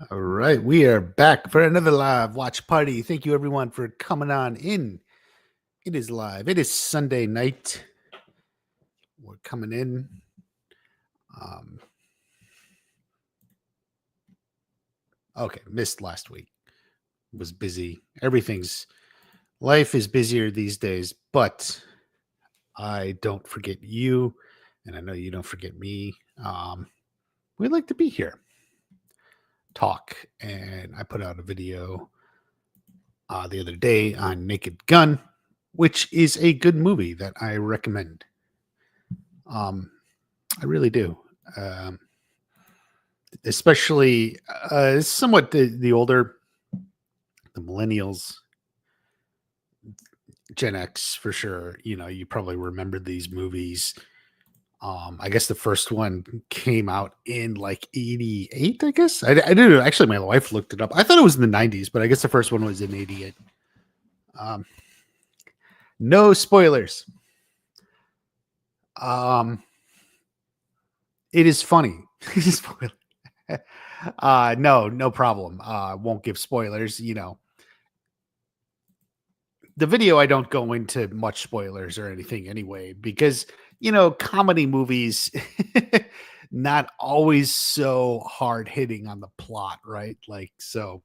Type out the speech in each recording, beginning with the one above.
All right, we are back for another live watch party. Thank you, everyone, for coming on in. It is live. It is Sunday night. We're coming in. Um, okay, missed last week. Was busy. Life is busier these days, but I don't forget you, and I know you don't forget me. We like to be here, talk, and I put out a video the other day on Naked Gun, which is a good movie that I recommend. I really do. Um, Especially somewhat the older, the millennials, Gen X for sure. You know, you probably remember these movies. I guess the first one came out in like 88, I guess. I didn't know. Actually, my wife looked it up. I thought it was in the 90s, but I guess the first one was in 88. No spoilers. It is funny. No problem. Won't give spoilers. You know, the video, I don't go into much spoilers or anything anyway, because, you know, comedy movies, not always so hard hitting on the plot, right? Like, so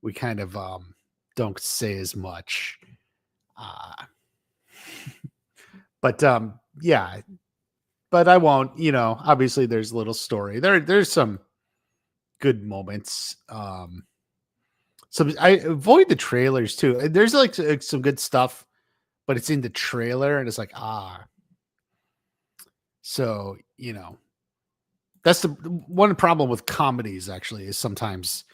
we kind of don't say as much. Uh, but yeah, but I won't, you know, obviously there's a little story. There's some good moments. So I avoid the trailers too. There's like some good stuff, but it's in the trailer and it's like, so, you know, that's the one problem with comedies actually is sometimes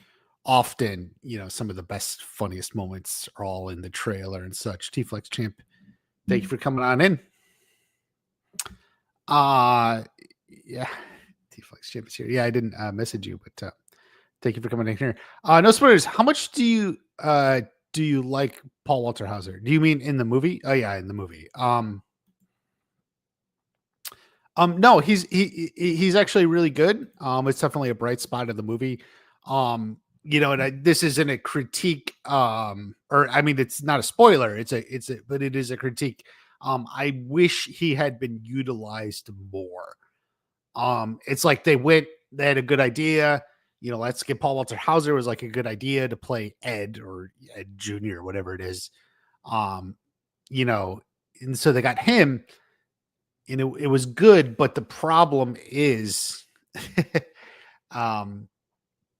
often, you know, some of the best, funniest moments are all in the trailer and such. T-Flex Champ, thank you for coming on in. Yeah, T-Flex Champ is here. Yeah, I didn't message you, but thank you for coming in here. No spoilers. How much do you like Paul Walter Hauser? Do you mean in the movie? Oh yeah, in the movie. No, he's actually really good. It's definitely a bright spot of the movie. You know, and this isn't a critique. Or I mean, it's not a spoiler. But it is a critique. I wish he had been utilized more. It's like they had a good idea. You know, let's get Paul Walter Hauser was like a good idea to play Ed or Ed Jr., whatever it is. You know, and so they got him, and it was good, but the problem is they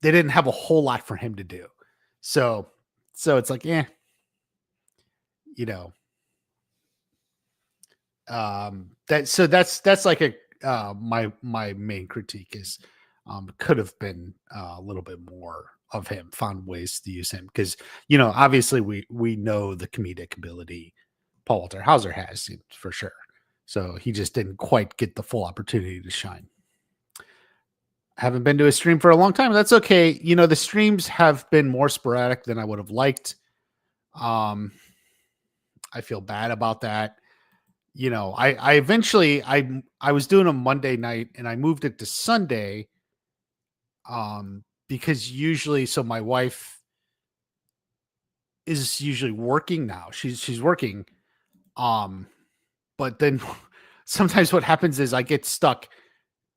didn't have a whole lot for him to do. So it's like, yeah, you know, that's like my main critique is could have been a little bit more of him, found ways to use him, because, you know, obviously we know the comedic ability Paul Walter Hauser has for sure. So he just didn't quite get the full opportunity to shine. Haven't been to a stream for a long time. That's okay. You know, the streams have been more sporadic than I would have liked. I feel bad about that. You know, I eventually I was doing a Monday night and I moved it to Sunday. Because usually, so my wife is usually working now. She's working. But then sometimes what happens is I get stuck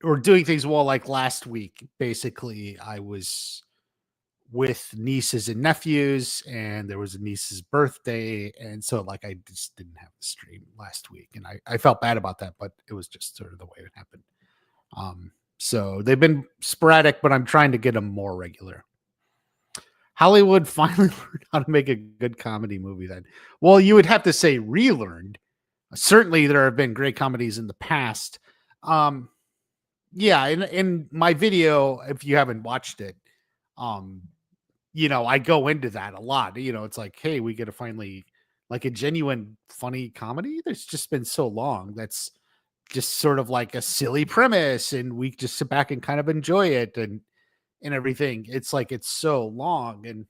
or doing things. Well, like last week, basically I was with nieces and nephews and there was a niece's birthday. And so like, I just didn't have the stream last week and I felt bad about that, but it was just sort of the way it happened. So they've been sporadic, but I'm trying to get them more regular. Hollywood finally learned how to make a good comedy movie then. Well, you would have to say relearned. Certainly there have been great comedies in the past. Yeah, in my video, if you haven't watched it, you know, I go into that a lot. You know, it's like, hey, we get to finally like a genuine funny comedy. There's just been so long. That's just sort of like a silly premise and we just sit back and kind of enjoy it and everything. It's like it's so long. And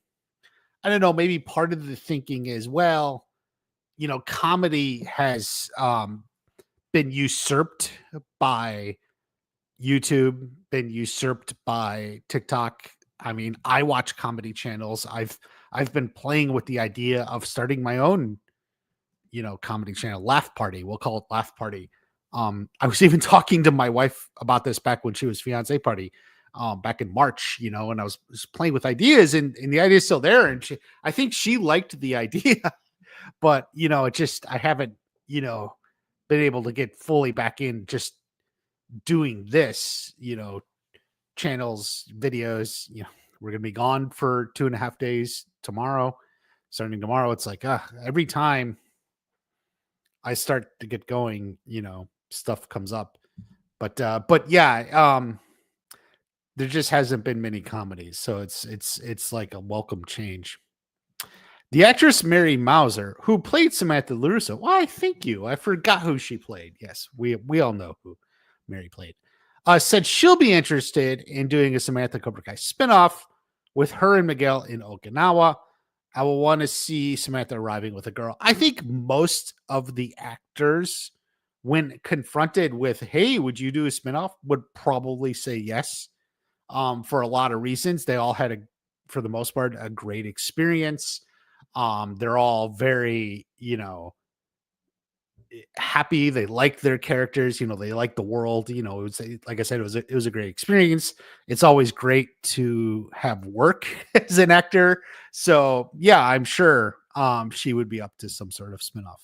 I don't know, maybe part of the thinking is, well, you know, comedy has been usurped by YouTube, been usurped by TikTok, I mean, I watch comedy channels. I've been playing with the idea of starting my own, comedy channel, Laugh Party. We'll call it Laugh Party. I was even talking to my wife about this back when she was fiance party, back in March, and I was playing with ideas, and the idea is still there. And I think she liked the idea, but it just, I haven't, been able to get fully back in just doing this, channels, videos. We're gonna be gone for 2.5 days tomorrow. Starting tomorrow, it's like every time I start to get going, stuff comes up. But yeah, there just hasn't been many comedies, so it's like a welcome change. The actress Mary Mauser, who played Samantha LaRusso. Why, thank you. I forgot who she played. Yes, we all know who Mary played. Said she'll be interested in doing a Samantha Cobra Kai spinoff with her and Miguel in Okinawa. I will want to see Samantha arriving with a girl. I think most of the actors, when confronted with, hey, would you do a spinoff, would probably say yes. For a lot of reasons. They all had, for the most part, a great experience. They're all very, happy. They like their characters, they like the world, it was, like I said, it was a great experience. It's always great to have work as an actor. So yeah, I'm sure she would be up to some sort of spinoff.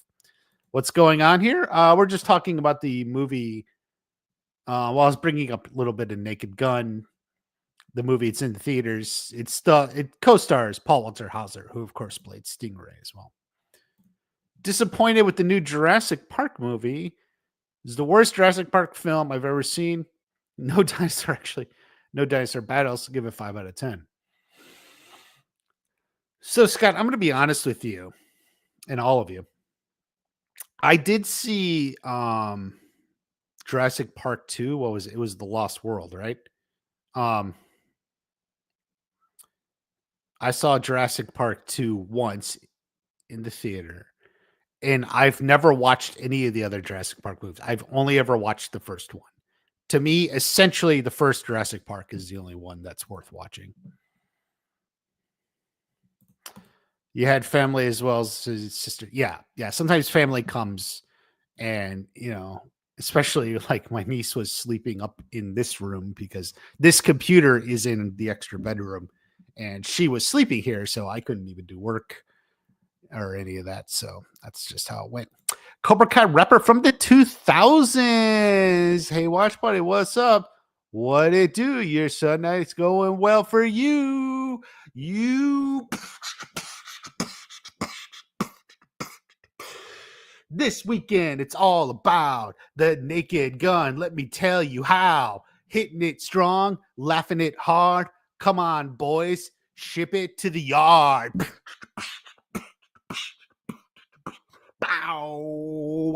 What's going on here? We're just talking about the movie. While I was bringing up a little bit of Naked Gun, the movie, it's in the theaters. It co-stars Paul Walter Hauser, who of course played Stingray as well. Disappointed with the new Jurassic Park movie. This is the worst Jurassic Park film I've ever seen. No dinosaur battles. Give it 5 out of 10. So Scott, I'm going to be honest with you and all of you. I did see Jurassic Park 2. What was it? It was The Lost World, right? I saw Jurassic Park 2 once in the theater. And I've never watched any of the other Jurassic Park movies. I've only ever watched the first one. To me, essentially, the first Jurassic Park is the only one that's worth watching. You had family as well as his sister. Yeah. Sometimes family comes and, especially like my niece was sleeping up in this room because this computer is in the extra bedroom and she was sleeping here. So I couldn't even do work or any of that. So that's just how it went. Cobra Kai rapper from the 2000s. Hey, Watch Party, what's up? What it do? Your Sunday's going well for you. This weekend, it's all about the Naked Gun. Let me tell you how. Hitting it strong, laughing it hard. Come on, boys. Ship it to the yard. Wow.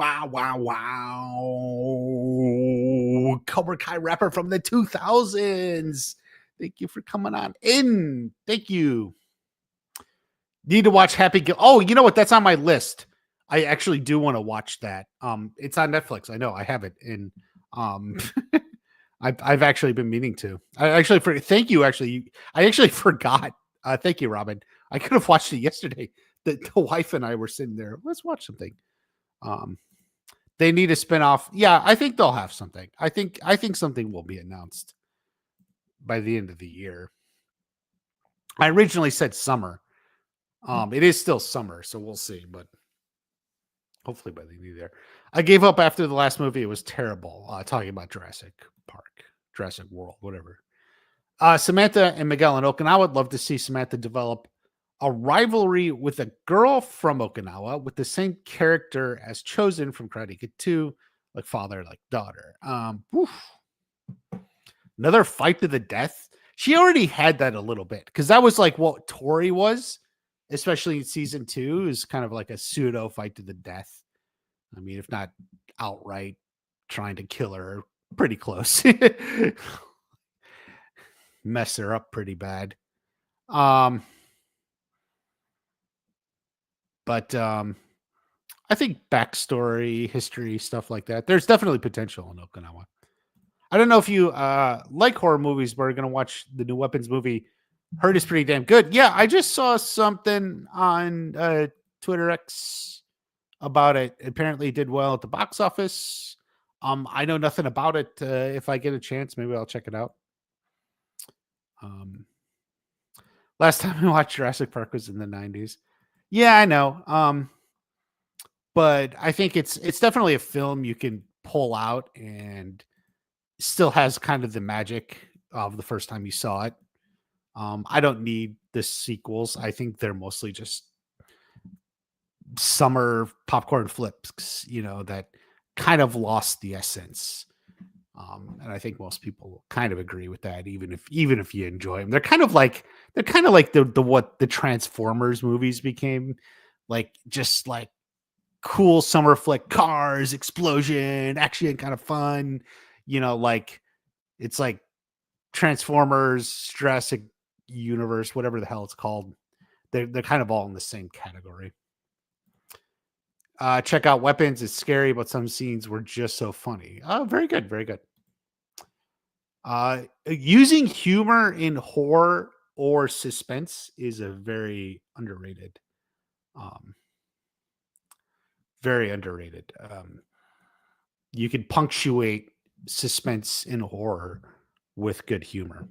Cobra Kai rapper from the 2000s. Thank you for coming on in. Thank you. Need to watch Happy Gilmore. Oh, you know what? That's on my list. I actually do want to watch that. It's on Netflix. I know I have it in. I've actually been meaning to. Thank you. Actually, I actually forgot. Thank you, Robin. I could have watched it yesterday. The wife and I were sitting there. Let's watch something. They need a spinoff. Yeah, I think they'll have something. I think something will be announced by the end of the year. I originally said summer. It is still summer, so we'll see. But hopefully by the end of the year. I gave up after the last movie. It was terrible. Talking about Jurassic Park, Jurassic World, whatever. Samantha and Miguel in Okinawa. I would love to see Samantha develop a rivalry with a girl from Okinawa with the same character as Chosen from Karate Kid 2, like father, like daughter. Another fight to the death. She already had that a little bit because that was like what Tori was, especially in season 2, is kind of like a pseudo fight to the death. I mean, if not outright trying to kill her, pretty close. Mess her up pretty bad. But I think backstory, history, stuff like that, there's definitely potential in Okinawa. I don't know if you like horror movies, but we're going to watch the new Weapons movie Heard it's pretty damn good. Yeah, I just saw something on Twitter X about it. Apparently, it did well at the box office. I know nothing about it. If I get a chance, maybe I'll check it out. Um, last time I watched Jurassic Park was in the '90s. Yeah, I know. But I think it's definitely a film you can pull out and still has kind of the magic of the first time you saw it. I don't need the sequels. I think they're mostly just summer popcorn flips, that kind of lost the essence. And I think most people kind of agree with that, even if you enjoy them. They're kind of like the what the Transformers movies became, like just like cool summer flick, cars, explosion, action, kind of fun. Like it's like Transformers, Jurassic Universe, whatever the hell it's called. They're kind of all in the same category. Check out Weapons. It's scary, but some scenes were just so funny. Very good, very good. Using humor in horror or suspense is a um, very underrated. You can punctuate suspense in horror with good humor.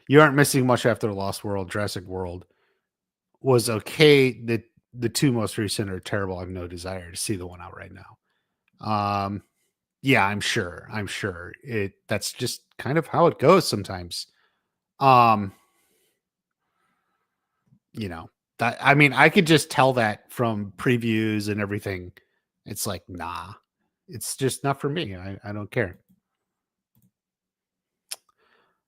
You aren't missing much after the Lost World. Jurassic World was okay. The two most recent are terrible. I have no desire to see the one out right now. Yeah, I'm sure. That's just kind of how it goes sometimes. Um, that I mean, I could just tell that from previews and everything. It's like, nah, it's just not for me. I don't care.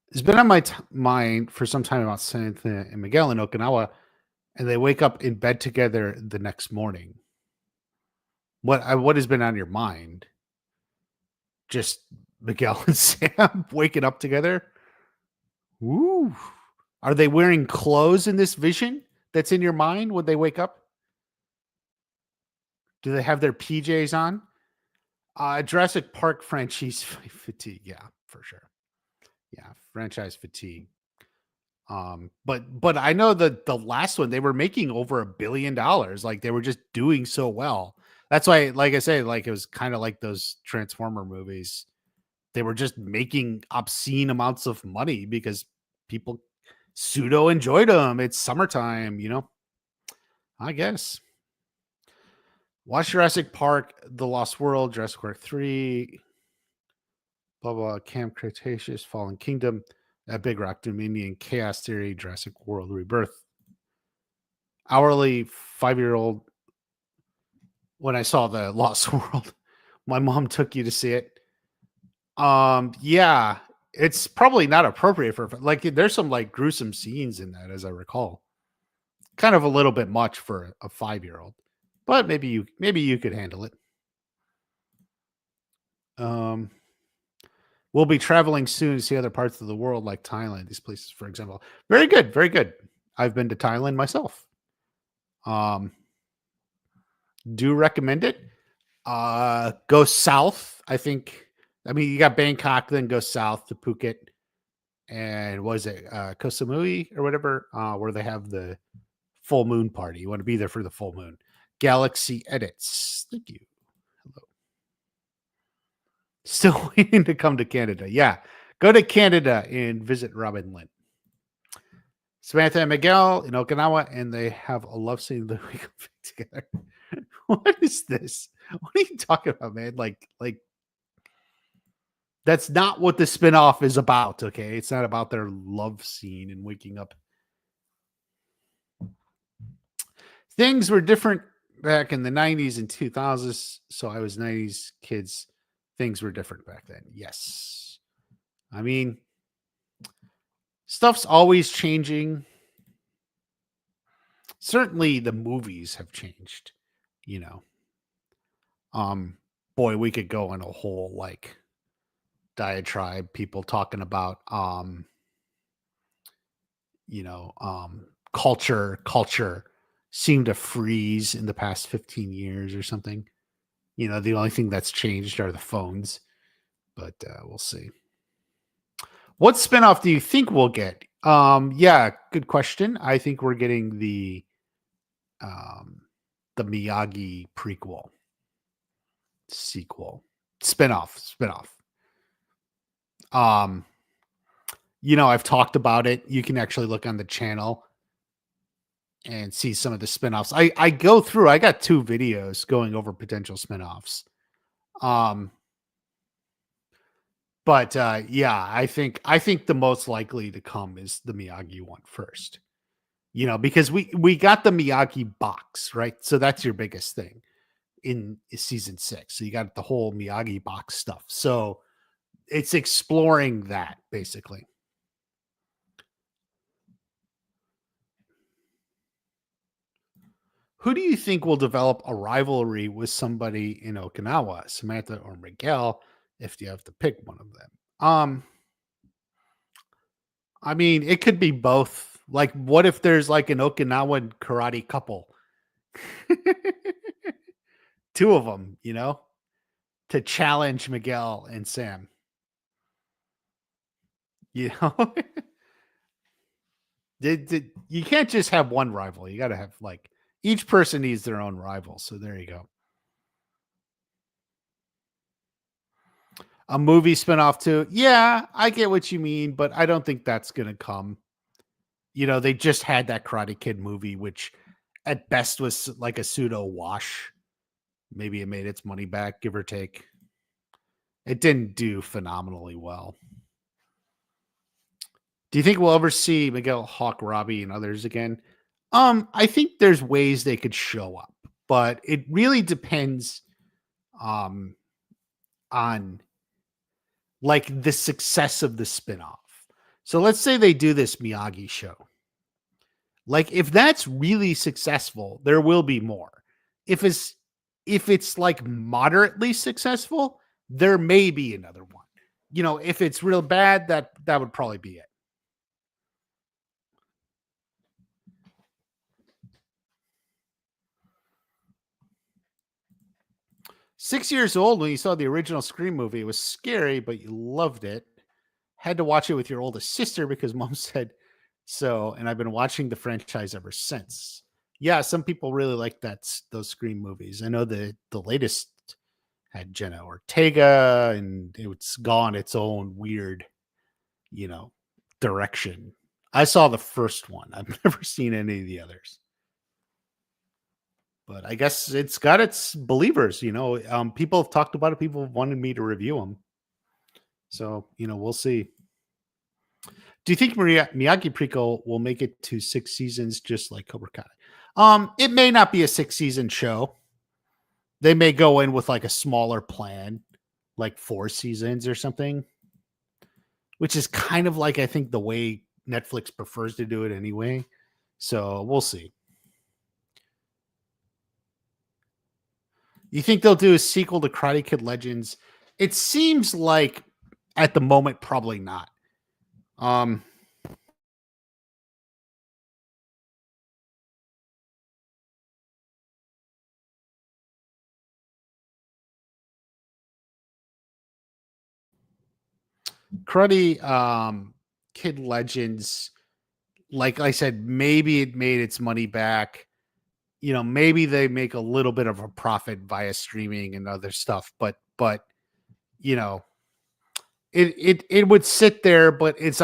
It's been on my mind for some time about Cynthia and Miguel in Okinawa, and they wake up in bed together the next morning. What has been on your mind? Just Miguel and Sam waking up together? Ooh. Are they wearing clothes in this vision that's in your mind when they wake up? Do they have their PJs on? Jurassic Park franchise fatigue. Yeah, for sure. Yeah, franchise fatigue. But I know that the last one they were making over $1 billion. Like they were just doing so well. That's why, like I say, like it was kind of like those Transformer movies. They were just making obscene amounts of money because people pseudo enjoyed them. It's summertime, I guess. Watch Jurassic Park, The Lost World, Jurassic Park 3, blah, blah, Camp Cretaceous, Fallen Kingdom, Big Rock Dominion, Chaos Theory, Jurassic World Rebirth. Hourly 5-year-old, when I saw The Lost World, my mom took you to see it. Yeah, it's probably not appropriate for, like, there's some like gruesome scenes in that, as I recall. Kind of a little bit much for a 5-year-old, but maybe you could handle it. We'll be traveling soon to see other parts of the world, like Thailand. These places, for example, very good, very good. I've been to Thailand myself. Um, do recommend it. Go south. I mean, you got Bangkok, then go south to Phuket, and was it Koh Samui or whatever, where they have the full moon party. You want to be there for the full moon. Galaxy Edits. Thank you. Hello. Still waiting to come to Canada. Yeah. Go to Canada and visit Robin Lynn. Samantha and Miguel in Okinawa, and they have a love scene that we can together. What is this? What are you talking about, man? Like that's not what the spinoff is about, okay? It's not about their love scene and waking up. Things were different back in the 90s and 2000s, so I was 90s kids. Things were different back then. Yes. I mean, stuff's always changing. Certainly the movies have changed, you know. Boy, we could go in a whole like diatribe, people talking about culture seemed to freeze in the past 15 years or something. The only thing that's changed are the phones, but we'll see. What spinoff do you think we'll get? Yeah, good question. I think we're getting um the Miyagi prequel, sequel, spinoff. Um, I've talked about it. You can actually look on the channel and see some of the spinoffs. I go through. I got 2 videos going over potential spinoffs. Um, but yeah, I think the most likely to come is the Miyagi one first. Because we got the Miyagi box, right? So that's your biggest thing in season 6. So you got the whole Miyagi box stuff. So it's exploring that basically. Who do you think will develop a rivalry with somebody in Okinawa, Samantha or Miguel, if you have to pick one of them? I mean, it could be both. Like, what if there's like an Okinawan karate couple? 2 of them, to challenge Miguel and Sam. You know, you can't just have one rival. You got to have like each person needs their own rival. So there you go. A movie spinoff too. Yeah, I get what you mean, but I don't think that's gonna come. They just had that Karate Kid movie, which at best was like a pseudo wash. Maybe it made its money back, give or take. It didn't do phenomenally well. Do you think we'll ever see Miguel Hawk Robbie and others again? I think there's ways they could show up, but it really depends um on like the success of the spinoff. So let's say they do this Miyagi show. Like if that's really successful, there will be more. If it's like moderately successful, there may be another one. If it's real bad, that would probably be it. 6 years old when you saw the original Scream movie. It was scary, but you loved it. Had to watch it with your oldest sister because mom said so, and I've been watching the franchise ever since. Yeah, some people really like those Scream movies. I know the latest had Jenna Ortega, and it's gone its own weird, you know, direction. I saw the first one. I've never seen any of the others. But I guess it's got its believers. People have talked about it. People have wanted me to review them. So, we'll see. Do you think Miyagi prequel will make it to 6 seasons just like Cobra Kai? It may not be a 6-season show. They may go in with like a smaller plan, like 4 seasons or something, which is kind of like I think the way Netflix prefers to do it anyway. So we'll see. You think they'll do a sequel to Karate Kid Legends? It seems like at the moment, probably not. Um, Karate Kid Legends, like I said, maybe it made its money back. Maybe they make a little bit of a profit via streaming and other stuff, but you know, it would sit there, but it's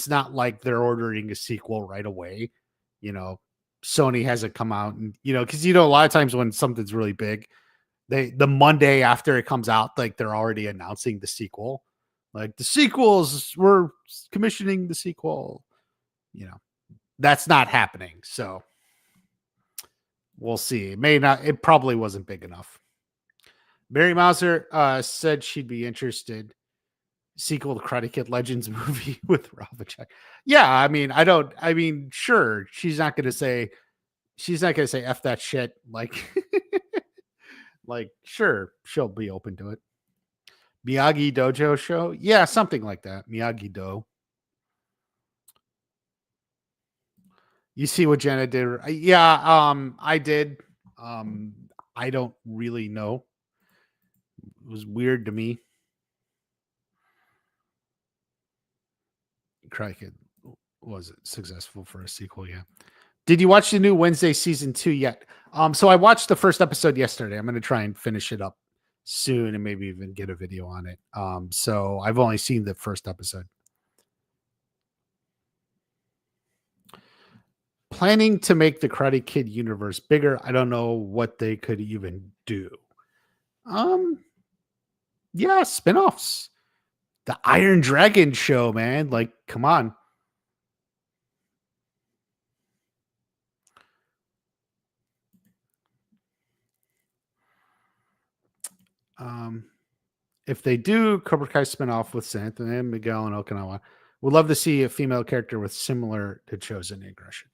not like they're ordering a sequel right away. You know, Sony hasn't come out and because a lot of times when something's really big, the Monday after it comes out, like they're already announcing the sequel. Like the sequels, we're commissioning the sequel. That's not happening. So we'll see. It may not. It probably wasn't big enough. Mary Mauser said she'd be interested. Sequel to Karate Kid Legends movie with Ravachek. Yeah, I mean, I don't. I mean, sure, she's not going to say. She's not going to say "f that shit." Like, like, sure, she'll be open to it. Miyagi Dojo show, yeah, something like that. Miyagi Do. You see what Jenna did? Yeah, I did. Um, I don't really know. It was weird to me. Karate Kid was successful for a sequel. Yeah. Did you watch the new Wednesday season 2 yet? So I watched the first episode yesterday. I'm going to try and finish it up soon and maybe even get a video on it. So I've only seen the first episode. Planning to make the Karate Kid universe bigger. I don't know what they could even do. Yeah, spinoffs. The Iron Dragon show, man. Like, come on. If they do Cobra Kai spinoff with Santhony and Miguel and Okinawa, would love to see a female character with similar to Chosen aggression.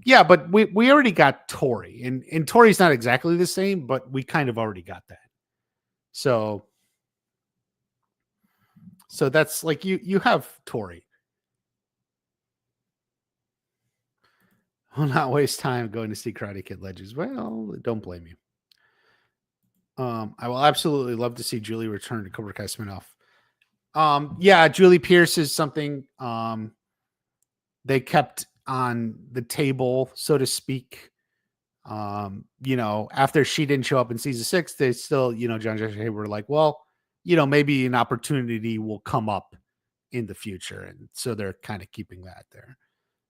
Yeah, but we already got Tori, and Tori's not exactly the same, but we kind of already got that. So that's like you have Tori. Will not waste time going to see Karate Kid Legends. Well, don't blame you. I will absolutely love to see Julie return to Cobra Kai spinoff. Yeah, Julie Pierce is something they kept on the table, so to speak. After she didn't show up in season 6, they still, John Joshua Hayward were like, well, maybe an opportunity will come up in the future. And so they're kind of keeping that there.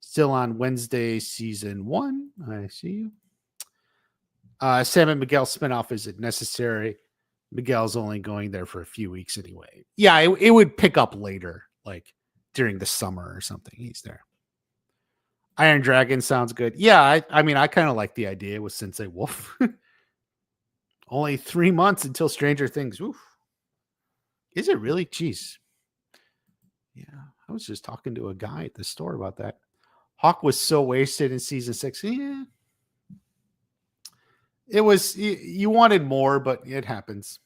Still on Wednesday, season 1. I see you. Sam and Miguel spinoff isn't necessary. Miguel's only going there for a few weeks anyway. Yeah, it would pick up later, like during the summer or something. He's there. Iron Dragon sounds good. Yeah, I mean, I kind of like the idea with Sensei Wolf. Only 3 months until Stranger Things. Oof. Is it really? Jeez. Yeah, I was just talking to a guy at the store about that. Hawk was so wasted in season 6. Yeah. It was, you wanted more, but it happens.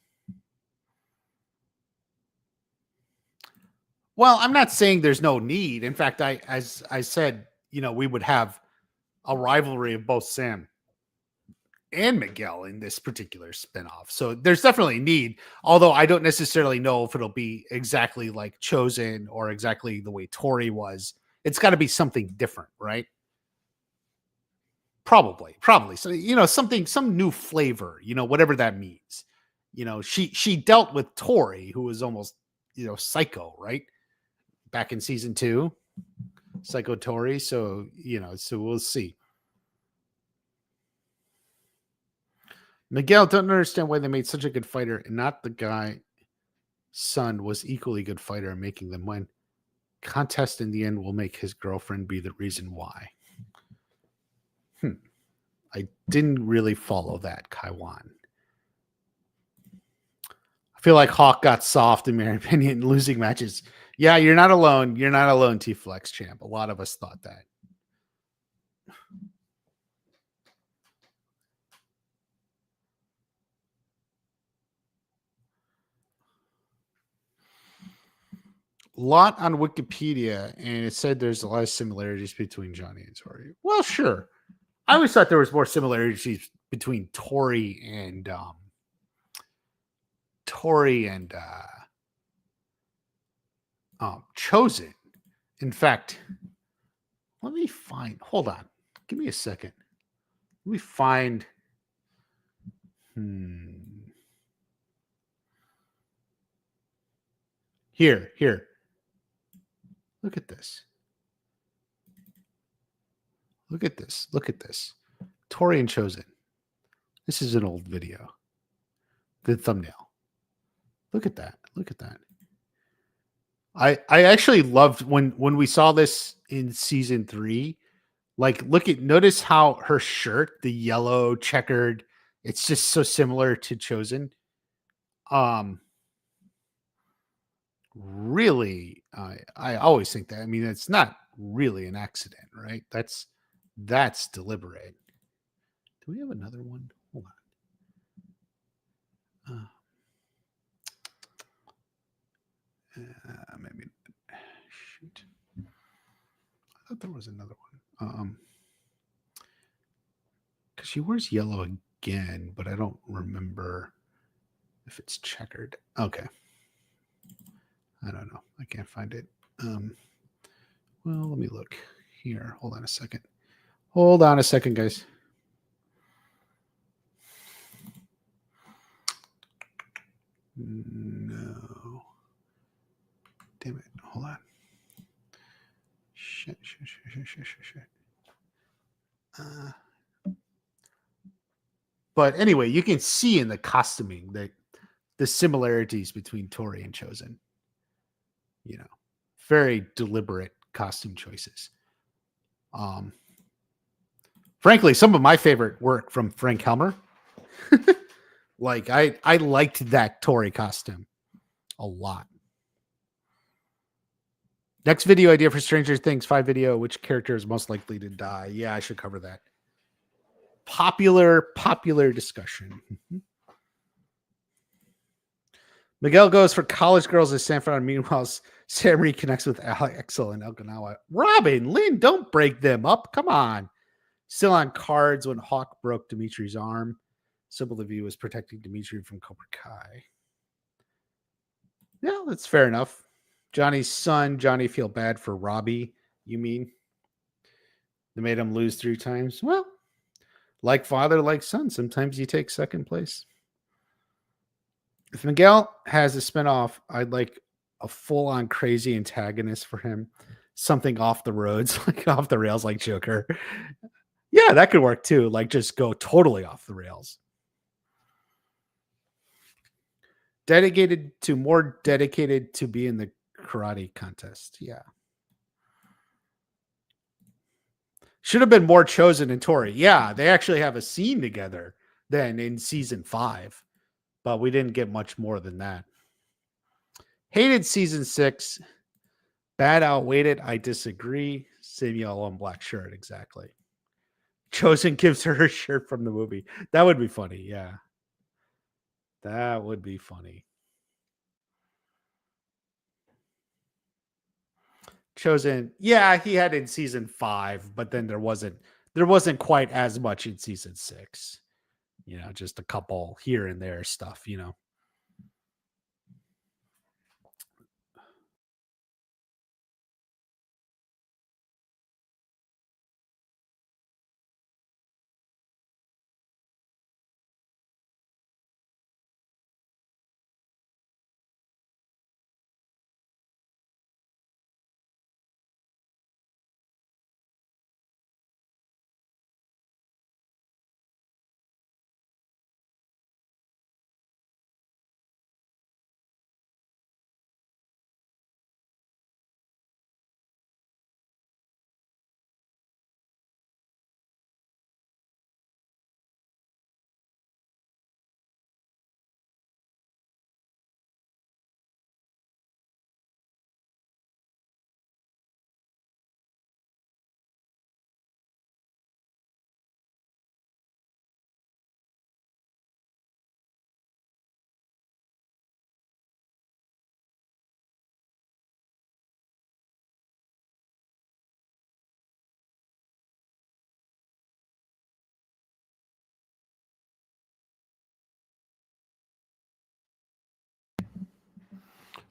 Well, I'm not saying there's no need. In fact, as I said, we would have a rivalry of both Sam and Miguel in this particular spinoff. So there's definitely need, although I don't necessarily know if it'll be exactly like Chosen or exactly the way Tori was. It's got to be something different, right? Probably. So, some new flavor, whatever that means. She dealt with Tori, who was almost, psycho, right? Back in season 2, Psycho Tori. So, so we'll see. Miguel, don't understand why they made such a good fighter and not the guy son was equally good fighter and making them win. Contest in the end will make his girlfriend be the reason why. I didn't really follow that, Kaiwan. I feel like Hawk got soft, in my opinion, losing matches. Yeah, you're not alone. You're not alone, T-Flex champ. A lot of us thought that. Lot on Wikipedia, and it said there's a lot of similarities between Johnny and Tori. Well, sure. I always thought there was more similarities between Tori and Chosen. In fact, let me find. Hold on. Give me a second. Let me find. Here. Look at this. Look at this. Tori and Chosen. This is an old video. Good thumbnail. Look at that. I actually loved when we saw this in season 3. Like, notice how her shirt, the yellow checkered, it's just so similar to Chosen. Really, I always think that. I mean, it's not really an accident, right? That's deliberate. Do we have another one? Hold on. Maybe. Shoot. I thought there was another one. Because she wears yellow again, but I don't remember if it's checkered. Okay. I don't know. I can't find it. Well, let me look here. Hold on a second. Hold on a second, guys. No. Damn it. Hold on. Shit. But anyway, you can see in the costuming that the similarities between Tori and Chosen. You know, very deliberate costume choices. Frankly, some of my favorite work from Frank Helmer. Like I liked that Tori costume a lot. Next video idea for Stranger Things 5 video. Which character is most likely to die? Yeah, I should cover that. Popular discussion. Miguel goes for college girls at Sanford. Meanwhile, Sam reconnects with Axel and Elkanawa. Robin, Lynn, don't break them up. Come on. Still on cards when Hawk broke Dimitri's arm. Sybil Levy was protecting Dimitri from Cobra Kai. Yeah, that's fair enough. Johnny's son, Johnny feel bad for Robbie, you mean? They made him lose 3 times? Well, like father, like son. Sometimes you take second place. If Miguel has a spinoff, I'd like a full-on crazy antagonist for him. Something off the roads, like off the rails, like Joker. Yeah, that could work too. Like just go totally off the rails. Dedicated to be in the karate contest. Yeah. Should have been more Chosen and Tori. Yeah, they actually have a scene together than in season 5. But we didn't get much more than that. Hated season 6. Bad outweighed it. I disagree. Same yellow and black shirt. Exactly. Chosen gives her shirt from the movie. That would be funny. Yeah. That would be funny. Chosen. Yeah, he had in season 5, but then there wasn't quite as much in season 6. You know, just a couple here and there stuff, you know.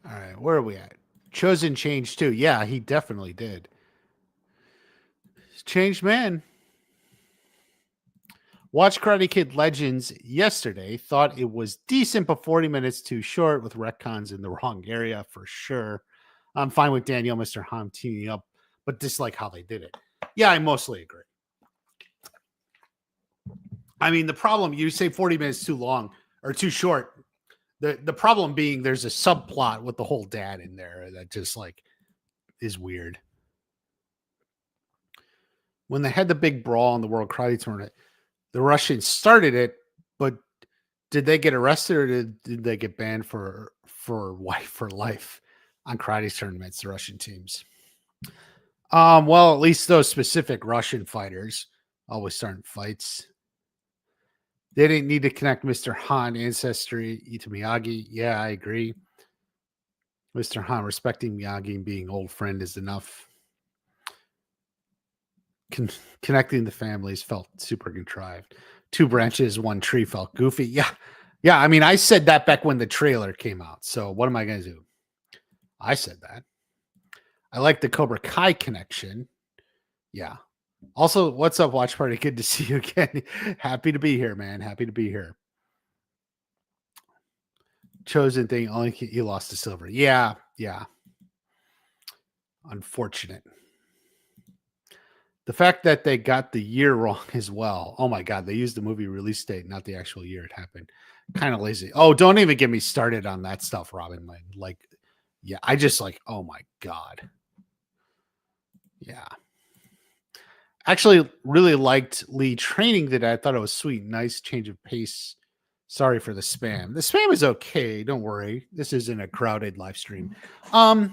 All right, where are we at? Chosen changed too. Yeah, he definitely did. Changed man. Watched Karate Kid Legends yesterday. Thought it was decent, but 40 minutes too short with retcons in the wrong area for sure. I'm fine with Daniel, Mr. Ham teaming up, but dislike how they did it. Yeah, I mostly agree. I mean, the problem, you say 40 minutes too long or too short. The problem being there's a subplot with the whole dad in there that just like is weird. When they had the big brawl in the World Karate Tournament, the Russians started it, but did they get arrested or did they get banned for life on karate tournaments, the Russian teams? Well, at least those specific Russian fighters always starting fights. They didn't need to connect Mr. Han ancestry to Miyagi. Yeah, I agree. Mr. Han respecting Miyagi and being old friend is enough. Connecting the families felt super contrived. 2 branches, 1 tree felt goofy. Yeah. I mean, I said that back when the trailer came out. So what am I going to do? I said that. I like the Cobra Kai connection. Yeah. Also, what's up, watch party? Good to see you again. Happy to be here, man. Happy to be here. Chosen thing, only you lost to Silver. Yeah, yeah. Unfortunate. The fact that they got the year wrong as well. Oh my god, they used the movie release date, not the actual year it happened. Kind of lazy. Oh, don't even get me started on that stuff, Robin. Like, yeah, I just like, oh my god. Yeah. Actually, really liked Lee training that. I thought it was sweet. Nice change of pace. Sorry for the spam. The spam is okay. Don't worry. This isn't a crowded live stream. I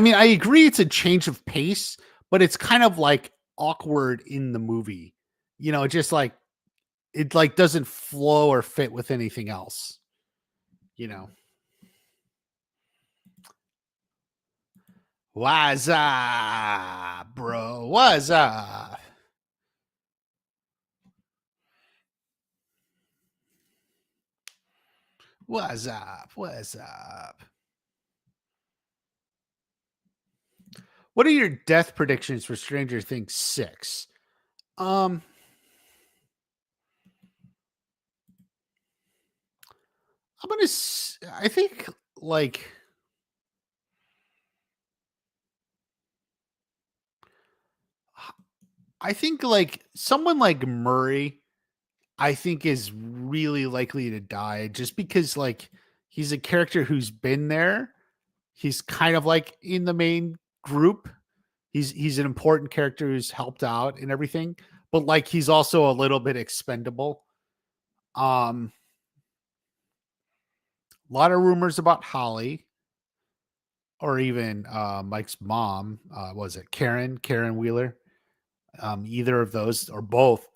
mean, I agree it's a change of pace, but it's kind of like awkward in the movie. You know, just like it like doesn't flow or fit with anything else. You know. What's up, bro? What's up? What's up? What's up? What are your death predictions for Stranger Things 6? I'm gonna. I think like. I think like someone like Murray, I think is really likely to die just because like he's a character who's been there. He's kind of like in the main group. He's an important character who's helped out and everything, but like he's also a little bit expendable. A lot of rumors about Holly or even Mike's mom. Was it Karen Wheeler? Either of those or both.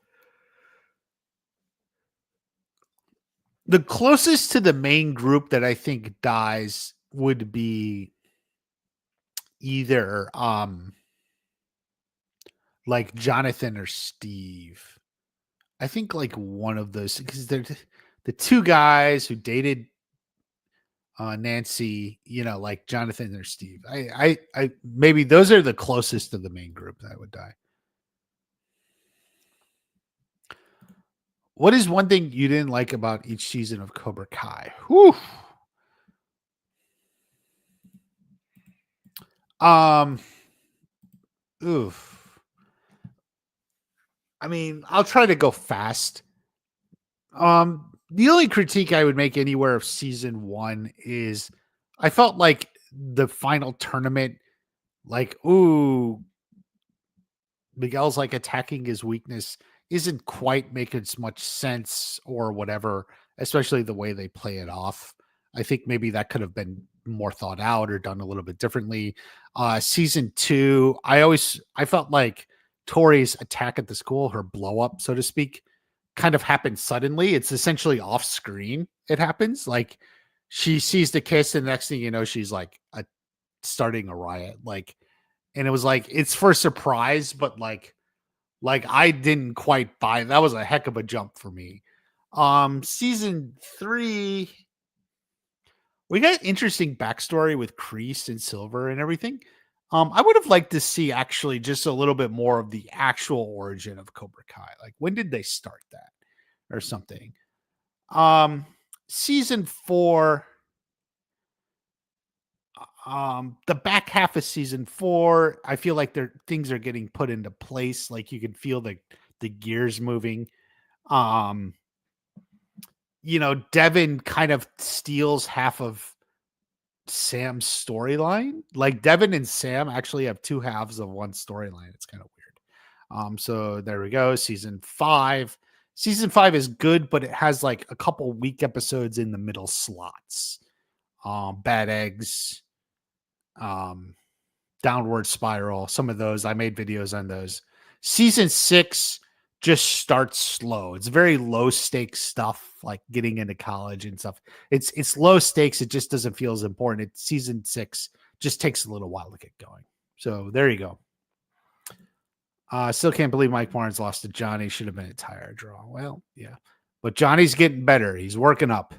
The closest to the main group that I think dies would be either like Jonathan or Steve. I think like one of those because they're the two guys who dated Nancy, you know, like Jonathan or Steve. I maybe those are the closest to the main group that would die. What is one thing you didn't like about each season of Cobra Kai? Whew. Um, oof. I mean, I'll try to go fast. The only critique I would make anywhere of season 1 is I felt like the final tournament, like, ooh, Miguel's like attacking his weakness isn't quite making as much sense or whatever, especially the way they play it off. I think maybe that could have been more thought out or done a little bit differently. Season 2, I felt like Tori's attack at the school, her blow up, so to speak, kind of happened suddenly. It's essentially off screen. It happens like she sees the kiss, and the next thing you know, she's like starting a riot. Like, and it was like it's for surprise, but like I didn't quite buy that was a heck of a jump for me. Season 3, we got interesting backstory with Kreese and Silver and everything. I would have liked to see actually just a little bit more of the actual origin of Cobra Kai. Like when did they start that or something? Season 4, the back half of season 4, I feel like things are getting put into place. Like you can feel the gears moving. Um, you know, Devin kind of steals half of Sam's storyline. Like Devin and Sam actually have two halves of one storyline. It's kind of weird. So there we go. Season 5. Season 5 is good, but it has like a couple weak episodes in the middle slots. Bad Eggs, Downward Spiral, some of those. I made videos on those. Season 6 just starts slow. It's very low stakes stuff, like getting into college and stuff. It's low stakes. It just doesn't feel as important. Season 6 just takes a little while to get going. So there you go. Still can't believe Mike Barnes lost to Johnny. Should have been a tire draw. Well, yeah. But Johnny's getting better. He's working up.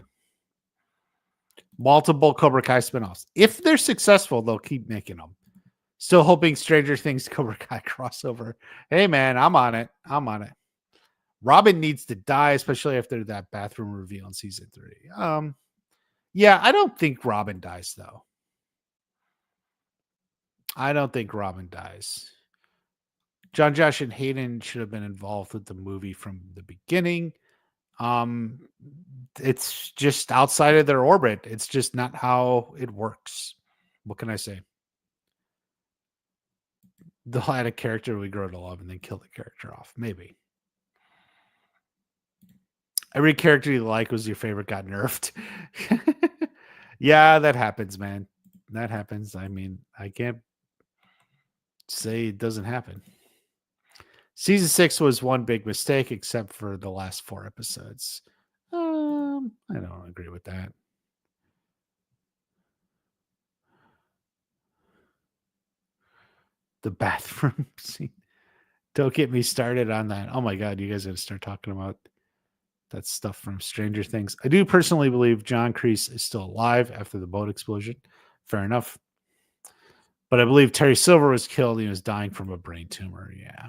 Multiple Cobra Kai spinoffs. If they're successful, they'll keep making them. Still hoping Stranger Things Cobra Kai crossover. Hey man, I'm on it. I'm on it. Robin needs to die, especially after that bathroom reveal in season 3. Yeah, I don't think Robin dies though. I don't think Robin dies. John Josh and Hayden should have been involved with the movie from the beginning. Um, it's just outside of their orbit. It's just not how it works. What can I say? They'll add a character we grow to love and then kill the character off. Maybe. Every character you like was your favorite got nerfed. Yeah, that happens, man. That happens. I mean, I can't say it doesn't happen. Season 6 was one big mistake, except for the last 4 episodes. I don't agree with that. The bathroom scene. Don't get me started on that. Oh my god, you guys got to start talking about that stuff from Stranger Things. I do personally believe John Kreese is still alive after the boat explosion. Fair enough. But I believe Terry Silver was killed. He was dying from a brain tumor. Yeah.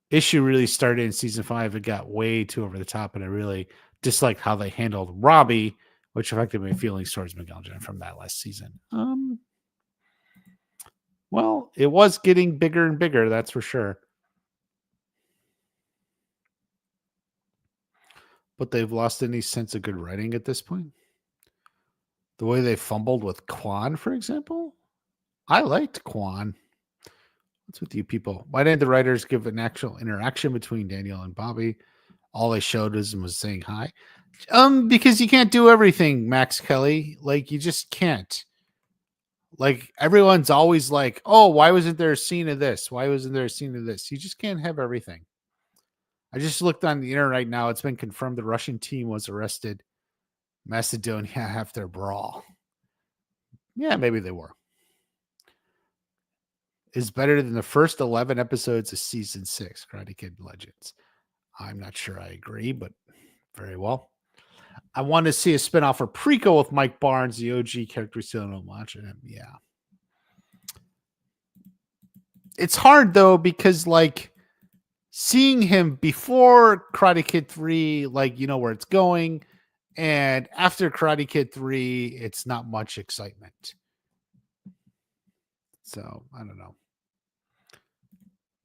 Issue really started in season 5. It got way too over the top, and I really disliked how they handled Robbie, which affected my feelings towards Miguel Jen from that last season. Well, it was getting bigger and bigger, that's for sure. But they've lost any sense of good writing at this point. The way they fumbled with Quan, for example. I liked Quan. What's with you people? Why didn't the writers give an actual interaction between Daniel and Bobby? All they showed us was saying hi. Because you can't do everything, Max Kelly. Like, you just can't. Like, everyone's always like, oh, why wasn't there a scene of this? Why wasn't there a scene of this? You just can't have everything. I just looked on the internet right now. It's been confirmed the Russian team was arrested Macedonia after brawl. Yeah, maybe they were. Is better than the first 11 episodes of season 6, Karate Kid Legends. I'm not sure I agree, but very well. I want to see a spinoff or prequel with Mike Barnes, the OG character. Still don't watch him. Yeah. It's hard though, because like seeing him before Karate Kid 3, like, you know where it's going. And after Karate Kid 3, it's not much excitement. So I don't know.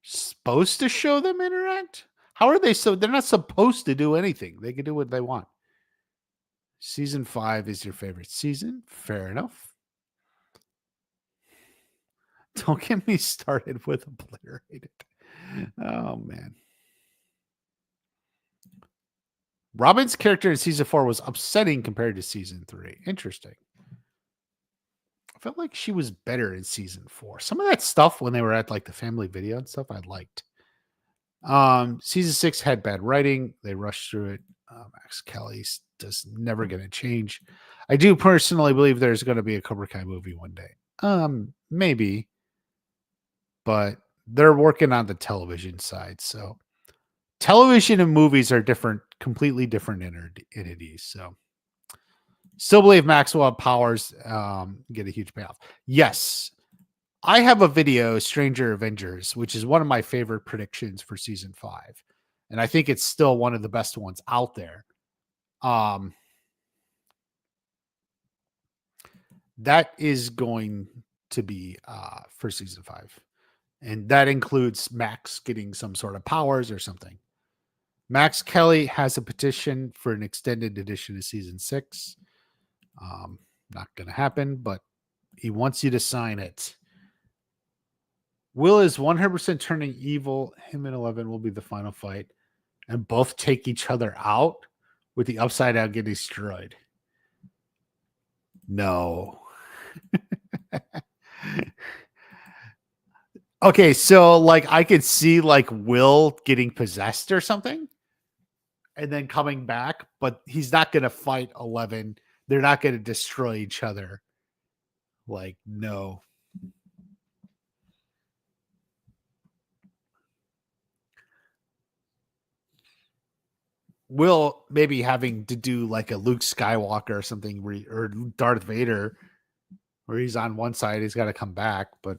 Supposed to show them interact? How are they so? They're not supposed to do anything. They can do what they want. Season 5 is your favorite season. Fair enough. Don't get me started with Obliterated. Oh, man. Robin's character in season 4 was upsetting compared to season 3. Interesting. I felt like she was better in season 4. Some of that stuff when they were at like the family video and stuff, I liked. Season 6 had bad writing. They rushed through it. Max Kelly's just never going to change. I do personally believe there's going to be a Cobra Kai movie one day. Maybe, but they're working on the television side. So television and movies are different, completely different entities. So still believe Max will have powers, get a huge payoff. Yes. I have a video, Stranger Avengers, which is one of my favorite predictions for season 5. And I think it's still one of the best ones out there. That is going to be for season 5. And that includes Max getting some sort of powers or something. Max Kelly has a petition for an extended edition of season 6. Not going to happen, but he wants you to sign it. Will is 100% turning evil. Him and 11 will be the final fight. And both take each other out with the upside down getting destroyed. No. Okay, so like I could see like Will getting possessed or something and then coming back, but he's not going to fight 11. They're not going to destroy each other. Like, no. Will maybe having to do like a Luke Skywalker or something, or Darth Vader, where he's on one side, he's got to come back. But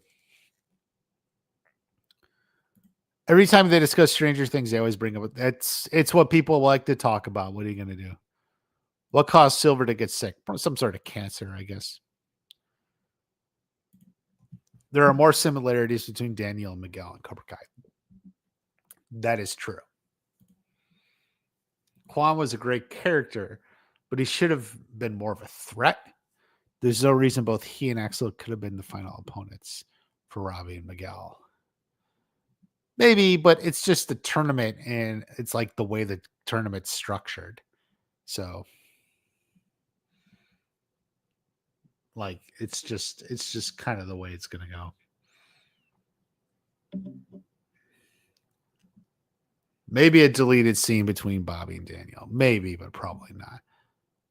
every time they discuss Stranger Things, they always bring up it's what people like to talk about. What are you going to do? What caused Silver to get sick? Some sort of cancer, I guess. There are more similarities between Daniel and Miguel and Cobra Kai. That is true. Quan was a great character, but he should have been more of a threat. There's no reason both he and Axel could have been the final opponents for Robbie and Miguel. Maybe, but it's just the tournament, and it's like the way the tournament's structured. So, like, it's just kind of the way it's going to go. Maybe a deleted scene between Bobby and Daniel. Maybe, but probably not.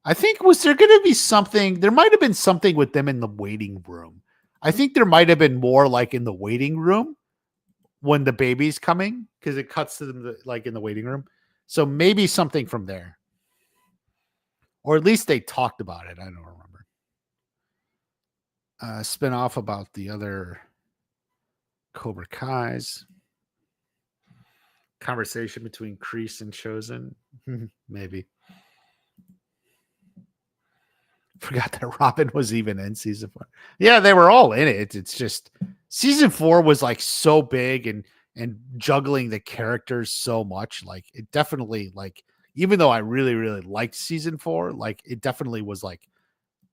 I think, was there going to be something? There might have been something with them in the waiting room. I think there might have been more like in the waiting room when the baby's coming, because it cuts to them like in the waiting room. So maybe something from there. Or at least they talked about it. I don't remember. Spin off about the other Cobra Kai's. Conversation between Kreese and Chosen. Maybe. Forgot that Robin was even in season 4. Yeah, they were all in it. It's just season 4 was like so big and juggling the characters so much. Like it definitely, like, even though I really, really liked season 4, like it definitely was like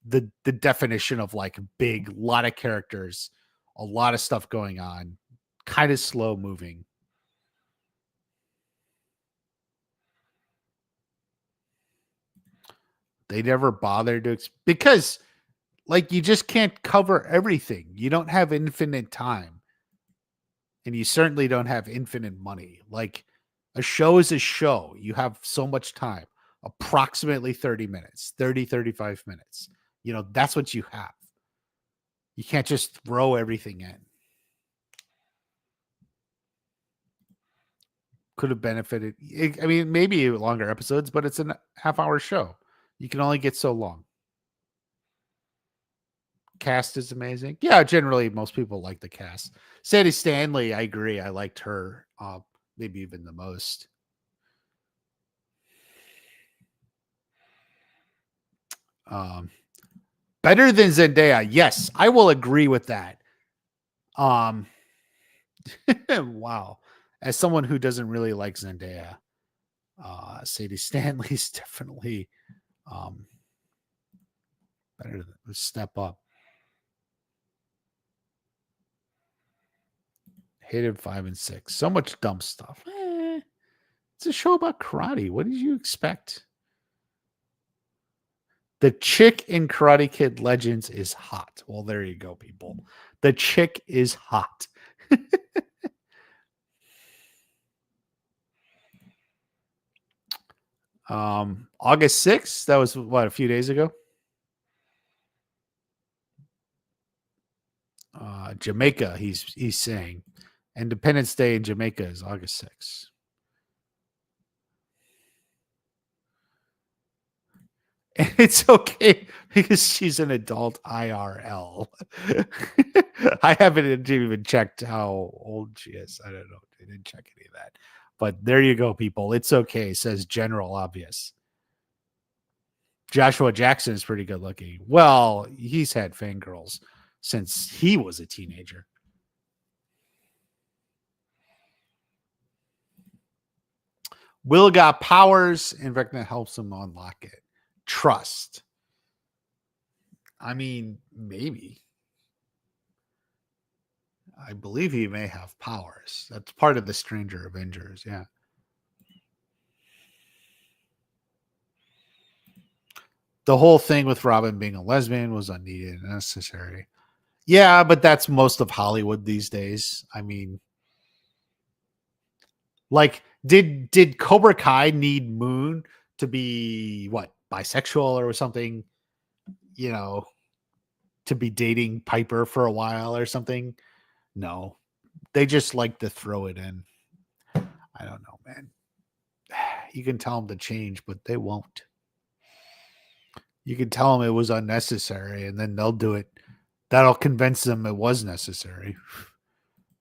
the definition of like big, lot of characters, a lot of stuff going on, kind of slow moving. They never bothered to because like you just can't cover everything. You don't have infinite time. And you certainly don't have infinite money. Like a show is a show. You have so much time, approximately 30 minutes, 30, 35 minutes. You know, that's what you have. You can't just throw everything in. Could have benefited. I mean, maybe longer episodes, but it's a half-hour show. You can only get so long. Cast is amazing. Yeah, generally most people like the cast. Sadie Stanley, I agree. I liked her maybe even the most. Better than Zendaya. Yes, I will agree with that. Wow. As someone who doesn't really like Zendaya, Sadie Stanley's definitely better than a step up. Hated 5 and 6. So much dumb stuff. It's a show about karate. What did you expect? The chick in Karate Kid Legends is hot. Well, there you go, people. The chick is hot. August 6th. That was what, a few days ago. Jamaica, he's saying. Independence Day in Jamaica is August 6th. And it's okay because she's an adult IRL. I haven't even checked how old she is. I don't know. I didn't check any of that. But there you go, people. It's okay, says General Obvious. Joshua Jackson is pretty good looking. Well, he's had fangirls since he was a teenager. Will got powers, and Vecna helps him unlock it. Trust. I mean, maybe. I believe he may have powers. That's part of the Stranger Avengers, yeah. The whole thing with Robin being a lesbian was unneeded and unnecessary. Yeah, but that's most of Hollywood these days. I mean, like, did Cobra Kai need Moon to be what, bisexual or something? You know, to be dating Piper for a while or something? No, they just like to throw it in. I don't know, man. you can tell them to change, but they won't. You can tell them it was unnecessary, and then they'll do it. That'll convince them it was necessary.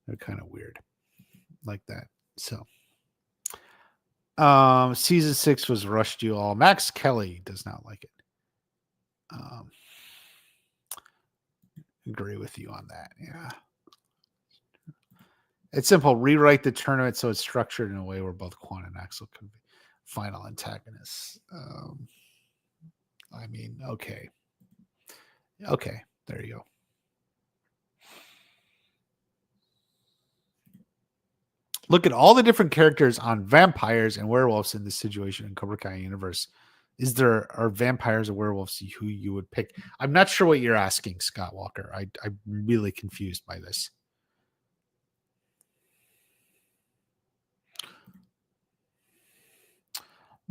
They're kind of weird like that. So, season 6 was rushed. You all. Max Kelly does not like it. Agree with you on that. Yeah. It's simple. Rewrite the tournament so it's structured in a way where both Quan and Axel can be final antagonists. I mean, okay. Okay, there you go. Look at all the different characters on vampires and werewolves in this situation in Cobra Kai universe. Are vampires or werewolves who you would pick? I'm not sure what you're asking, Scott Walker. I'm really confused by this.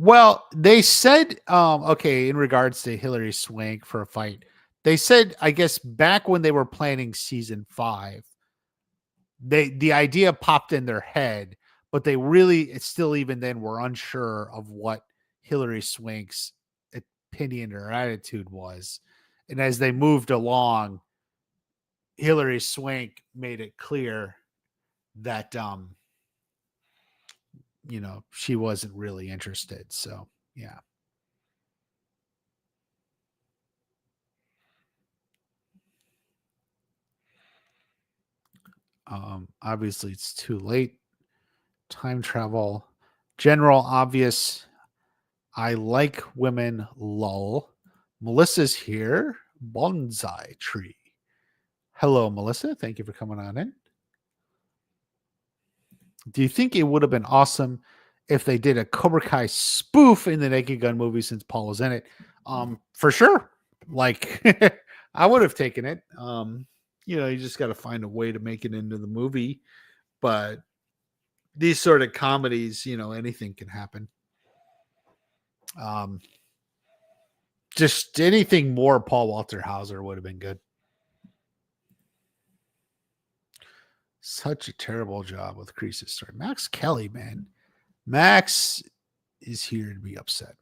Well, they said, okay, in regards to Hilary Swank for a fight, they said, I guess back when they were planning season 5, the idea popped in their head, but they really still even then were unsure of what Hilary Swank's opinion or attitude was. And as they moved along, Hilary Swank made it clear that she wasn't really interested. So, yeah. Obviously, it's too late. Time travel. General obvious. I like women. Lol. Melissa's here. Bonsai tree. Hello, Melissa. Thank you for coming on in. Do you think it would have been awesome if they did a Cobra Kai spoof in the Naked Gun movie since Paul was in it? For sure. Like, I would have taken it. You just got to find a way to make it into the movie. But these sort of comedies, anything can happen. Just anything more Paul Walter Hauser would have been good. Such a terrible job with Kreese's story. Max Kelly, man. Max is here to be upset.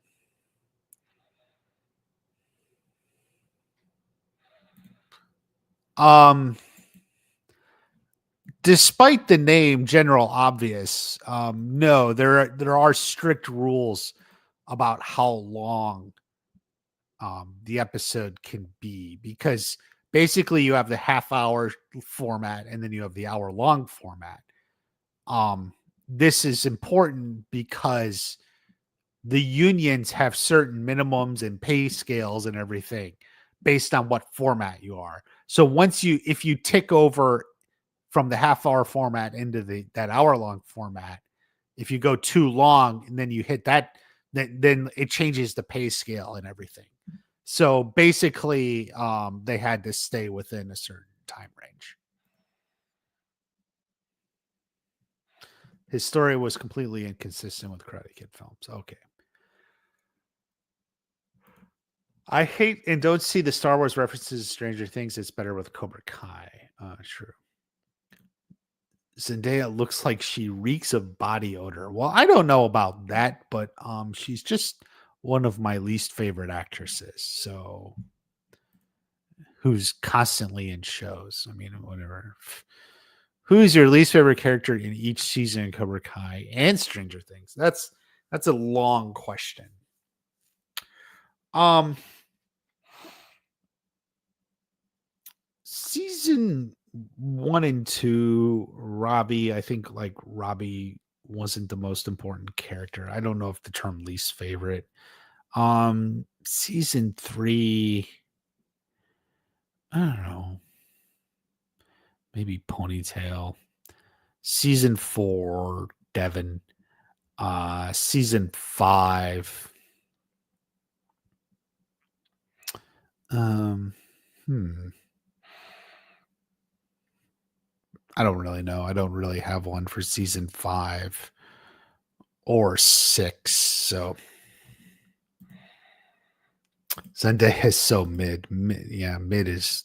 Despite the name General Obvious, no, there are strict rules about how long the episode can be, because basically you have the half-hour format and then you have the hour-long format. This is important because the unions have certain minimums and pay scales and everything based on what format you are. So if you tick over from the half-hour format into that hour-long format, if you go too long and then you hit that, then it changes the pay scale and everything. So basically, they had to stay within a certain time range. His story was completely inconsistent with Karate Kid films. Okay. I hate and don't see the Star Wars references to Stranger Things. It's better with Cobra Kai. True. Zendaya looks like she reeks of body odor. Well, I don't know about that, but she's just one of my least favorite actresses. So, who's constantly in shows? I mean, whatever. Who's your least favorite character in each season in Cobra Kai and Stranger Things? That's a long question. Season 1 and 2, Robbie, I think Robbie wasn't the most important character. I don't know if the term least favorite. Season 3, I don't know. Maybe Ponytail. Season 4, Devin. Season 5. I don't really know. I don't really have one for season 5 or 6. So Zendaya is so mid. Yeah, mid is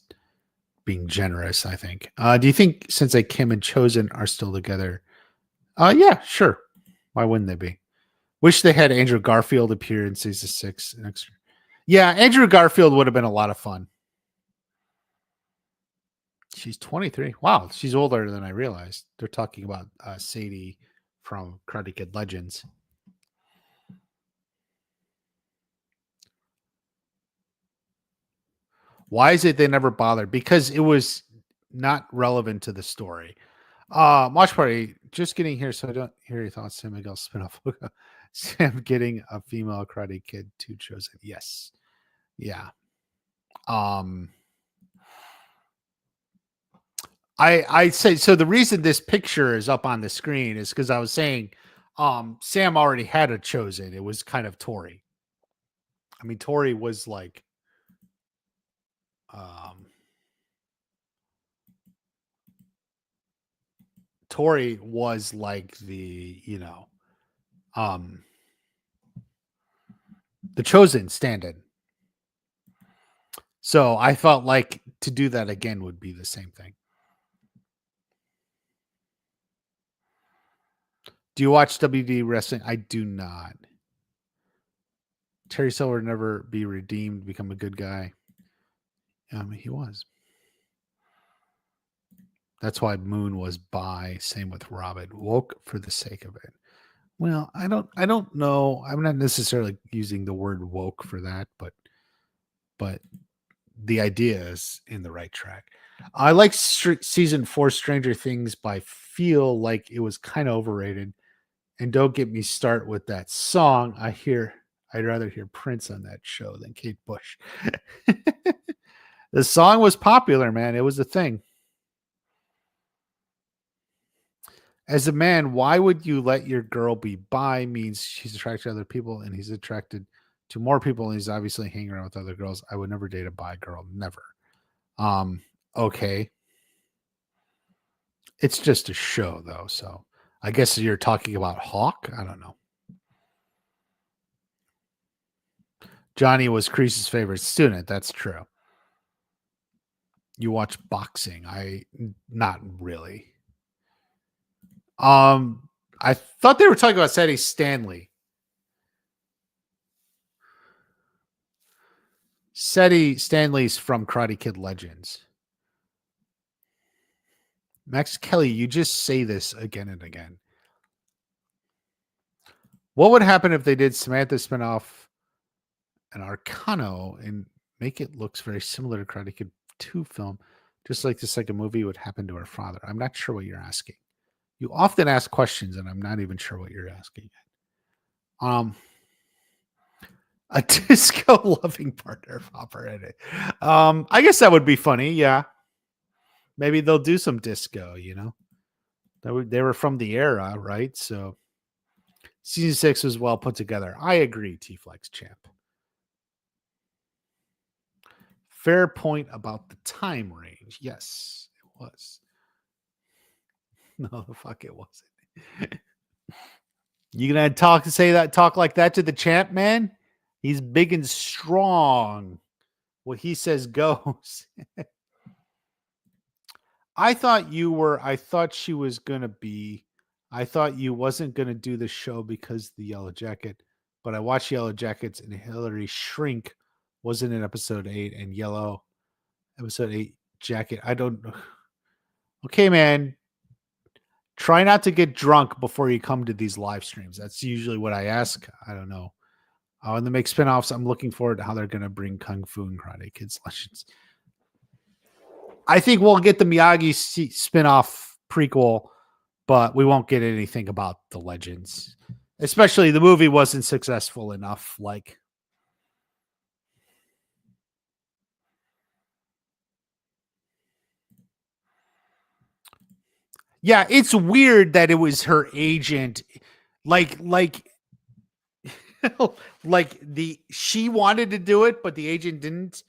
being generous, I think. Do you think Sensei Kim and Chosen are still together? Yeah, sure. Why wouldn't they be? Wish they had Andrew Garfield appear in season 6 next year. Yeah, Andrew Garfield would have been a lot of fun. She's 23. Wow, she's older than I realized. They're talking about Sadie from Karate Kid Legends. Why is it they never bothered? Because it was not relevant to the story. Watch party, just getting here, so I don't hear your thoughts. Sam Miguel spinoff. Sam getting a female Karate Kid 2 chosen. Yes. Yeah. I say so. The reason this picture is up on the screen is because I was saying Sam already had a chosen. It was kind of Tori. I mean, Tori was like Tori was like the the chosen stand-in. So I felt like to do that again would be the same thing. Do you watch WD wrestling? I do not. Terry Silver never be redeemed, become a good guy. He was. That's why Moon was bi. Same with Robin. Woke for the sake of it. Well, I don't know. I'm not necessarily using the word woke for that, but the idea is in the right track. I like season 4 Stranger Things, but I feel like it was kind of overrated. And don't get me start with that song. I'd rather hear Prince on that show than Kate Bush. The song was popular, man. It was a thing. As a man, why would you let your girl be bi? Means she's attracted to other people and he's attracted to more people and he's obviously hanging around with other girls. I would never date a bi girl. Never. Okay. It's just a show though, so I guess you're talking about Hawk. I don't know. Johnny was Crease's favorite student. That's true. You watch boxing. Not really. I thought they were talking about Sadie Stanley. Sadie Stanley's from Karate Kid Legends. Max Kelly, you just say this again and again. What would happen if they did Samantha spinoff an Arcano and make it looks very similar to Karate Kid 2 film, just like the second movie would happen to her father? I'm not sure what you're asking. You often ask questions, and I'm not even sure what you're asking. A disco loving partner popper in it. I guess that would be funny. Yeah, maybe they'll do some disco. They were from the era, right? So season 6 was well put together. I agree. T-Flex champ. Fair point about the time range. Yes, it was. No, the fuck it wasn't. You gonna talk like that to the champ, man? He's big and strong. What he says goes. I thought she was gonna be. I thought you wasn't gonna do the show because the Yellow Jacket, but I watched Yellow Jackets and Hillary Shrink wasn't in episode 8 and Yellow episode 8 jacket. I don't know. Okay, man. Try not to get drunk before you come to these live streams. That's usually what I ask. I don't know. When they make spinoffs, I'm looking forward to how they're going to bring Kung Fu and Karate Kids Legends. I think we'll get the Miyagi spinoff prequel, but we won't get anything about the Legends. Especially the movie wasn't successful enough. Yeah, it's weird that it was her agent. Like she wanted to do it, but the agent didn't.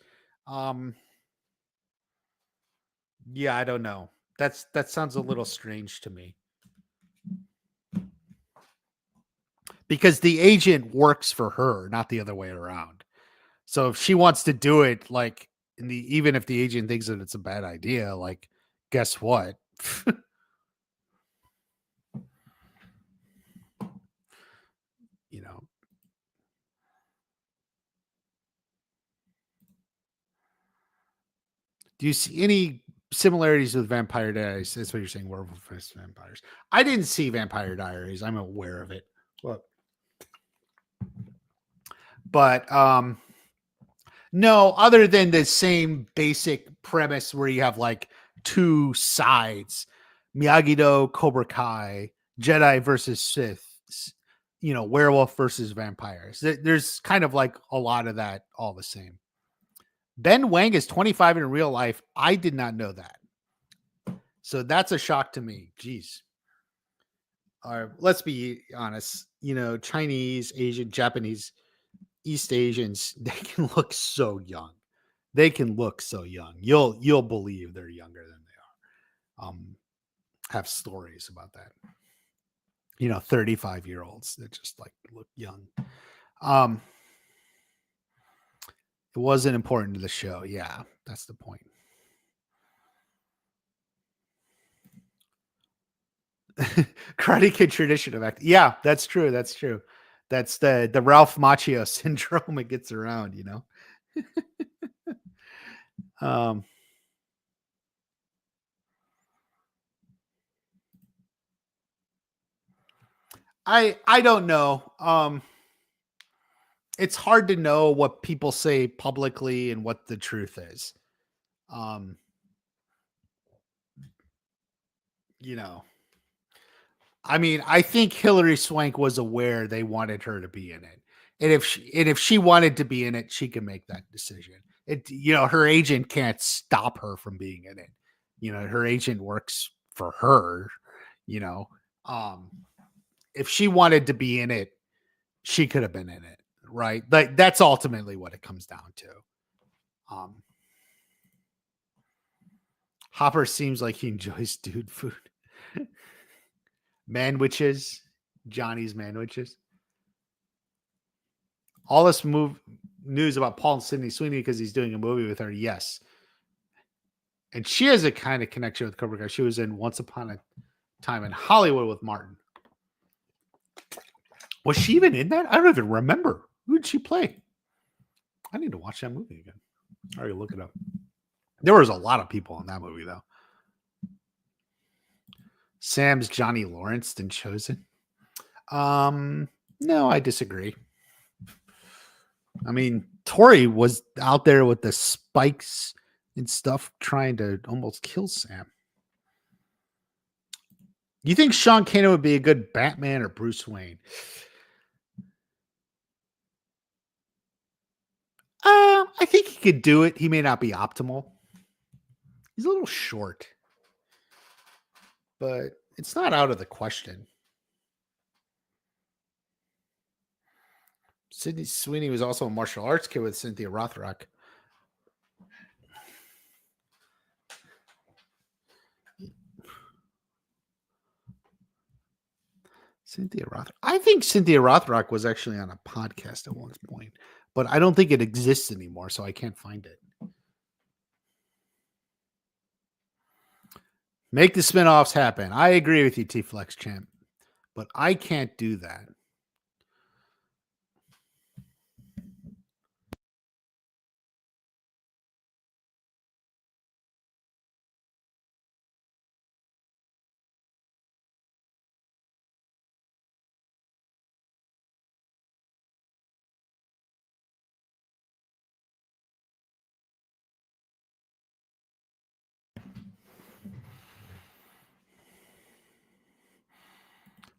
Yeah, I don't know. That sounds a little strange to me. Because the agent works for her, not the other way around. So if she wants to do it, even if the agent thinks that it's a bad idea, guess what? Do you see any similarities with Vampire Diaries? That's what you're saying, werewolf versus vampires. I didn't see Vampire Diaries. I'm aware of it. But no, other than the same basic premise where you have like two sides, Miyagi-Do, Cobra Kai, Jedi versus Sith, werewolf versus vampires. There's kind of like a lot of that all the same. Ben Wang is 25 in real life. I did not know that. So that's a shock to me. Jeez. Let's be honest. Chinese, Asian, Japanese, East Asians, they can look so young. They can look so young. You'll believe they're younger than they are. Have stories about that. 35-year-olds that just like look young. It wasn't important to the show. Yeah, that's the point. Karate Kid tradition of acting. Yeah, that's true. That's true. That's the Ralph Macchio syndrome. It gets around, I don't know. It's hard to know what people say publicly and what the truth is. I mean, I think Hilary Swank was aware they wanted her to be in it. And if she wanted to be in it, she can make that decision. Her agent can't stop her from being in it. Her agent works for her, if she wanted to be in it, she could have been in it, right? Like that's ultimately what it comes down to. Hopper seems like he enjoys dude food. Manwiches, Johnny's Manwiches. All this news about Paul and Sydney Sweeney because he's doing a movie with her. Yes. And she has a kind of connection with Cobra Kai. She was in Once Upon a Time in Hollywood with Martin. Was she even in that? I don't even remember. Who did she play? I need to watch that movie again. All right, look it up. There was a lot of people in that movie, though. Sam's Johnny Lawrence and Chosen. No, I disagree. I mean, Tori was out there with the spikes and stuff trying to almost kill Sam. You think Sean Kanan would be a good Batman or Bruce Wayne? I think he could do it. He may not be optimal. He's a little short, but it's not out of the question. Sydney Sweeney was also a martial arts kid with Cynthia Rothrock. Cynthia Rothrock. I think Cynthia Rothrock was actually on a podcast at one point, but I don't think it exists anymore, so I can't find it. Make the spinoffs happen. I agree with you, T-Flex Champ, but I can't do that.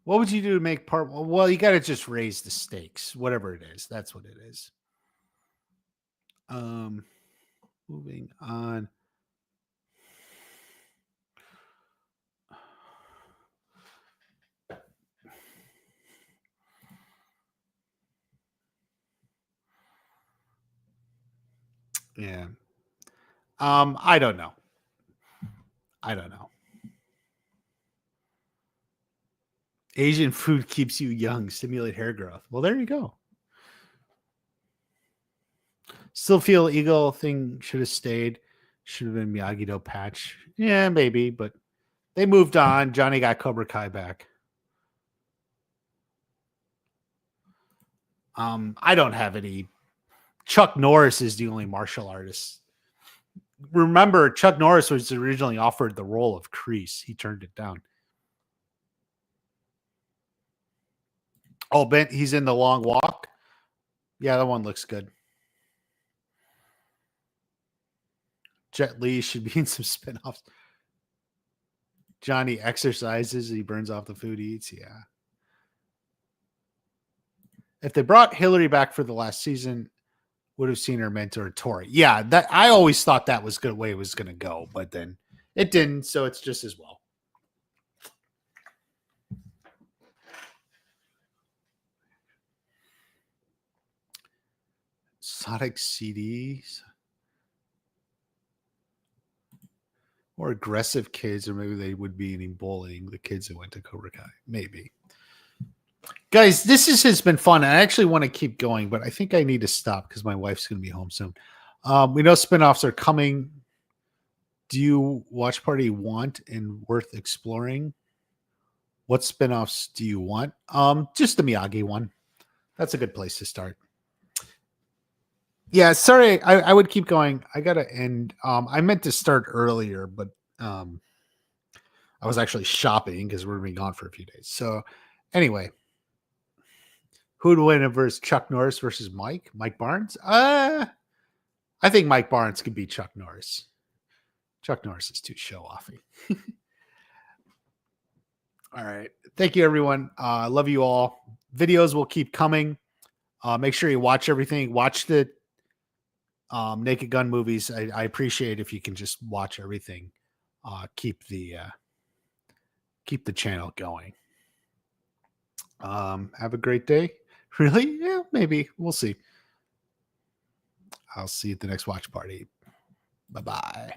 What would you do to make part? Well, you got to just raise the stakes, whatever it is. That's what it is. Moving on. Yeah. I don't know. Asian food keeps you young, stimulate hair growth. Well, there you go. Still feel Eagle thing should have stayed. Should have been Miyagi-Do patch. Yeah, maybe, but they moved on. Johnny got Cobra Kai back. I don't have any. Chuck Norris is the only martial artist remember Chuck Norris was originally offered the role of Kreese. He turned it down. Oh, Ben, he's in The Long Walk. Yeah, that one looks good. Jet Li should be in some spinoffs. Johnny exercises. He burns off the food he eats. Yeah. If they brought Hillary back for the last season, would have seen her mentor Tori. Yeah, that I always thought that was the way it was going to go, but then it didn't, so it's just as well. Sonic CDs or aggressive kids, or maybe they would be eating bullying the kids that went to Cobra Kai. Maybe. Guys, has been fun. I actually want to keep going, but I think I need to stop because my wife's going to be home soon. We know spinoffs are coming. Do you watch party want and worth exploring? What spinoffs do you want? Just the Miyagi one. That's a good place to start. Yeah, sorry, I would keep going. I gotta end. I meant to start earlier, but I was actually shopping because we're gonna be gone for a few days. So anyway, who'd win versus Chuck Norris versus Mike Barnes? I think Mike Barnes could beat Chuck Norris. Chuck Norris is too show offy. All right. Thank you, everyone. I love you all. Videos will keep coming. Make sure you watch everything. Watch the Naked Gun movies. I appreciate if you can just watch everything. Keep the channel going. Have a great day. Really? Yeah, maybe. We'll see. I'll see you at the next watch party. Bye-bye.